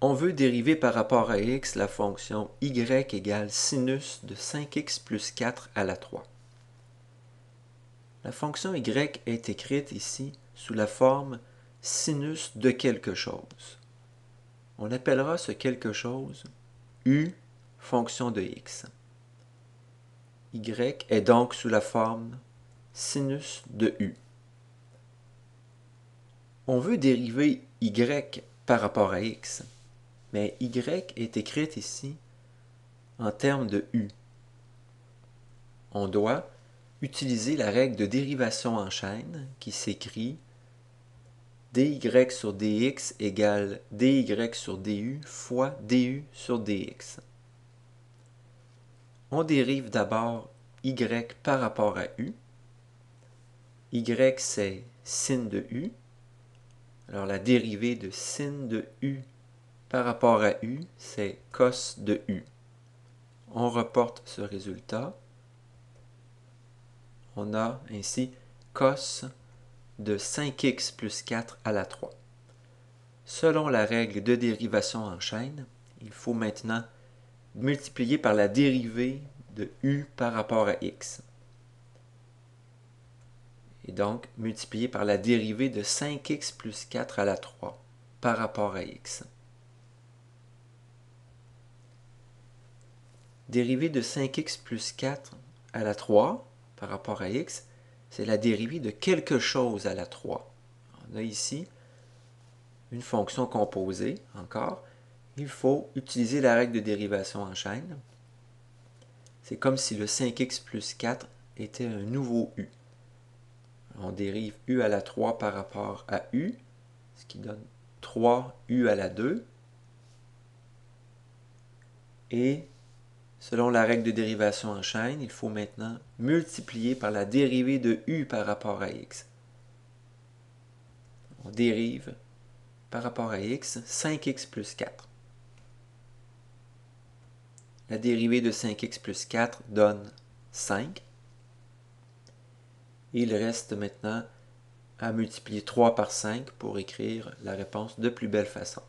On veut dériver par rapport à x la fonction y égale sinus de 5x plus 4 à la 3. La fonction y est écrite ici sous la forme sinus de quelque chose. On appellera ce quelque chose u fonction de x. Y est donc sous la forme sinus de u. On veut dériver y par rapport à x, mais y est écrite ici en termes de u. On doit utiliser la règle de dérivation en chaîne qui s'écrit dy sur dx égale dy sur du fois du sur dx. On dérive d'abord y par rapport à u. Y c'est sin de u. Alors la dérivée de sin de u par rapport à u, c'est cos de u. On reporte ce résultat. On a ainsi cos de 5x plus 4 à la 3. Selon la règle de dérivation en chaîne, il faut maintenant multiplier par la dérivée de u par rapport à x. Et donc, multiplier par la dérivée de 5x plus 4 à la 3 par rapport à x. Dérivée de 5x plus 4 à la 3 par rapport à x, c'est la dérivée de quelque chose à la 3. On a ici une fonction composée, encore. Il faut utiliser la règle de dérivation en chaîne. C'est comme si le 5x plus 4 était un nouveau u. On dérive u à la 3 par rapport à u, ce qui donne 3u à la 2. Et selon la règle de dérivation en chaîne, il faut maintenant multiplier par la dérivée de u par rapport à x. On dérive par rapport à x 5x plus 4. La dérivée de 5x plus 4 donne 5. Il reste maintenant à multiplier 3 par 5 pour écrire la réponse de plus belle façon.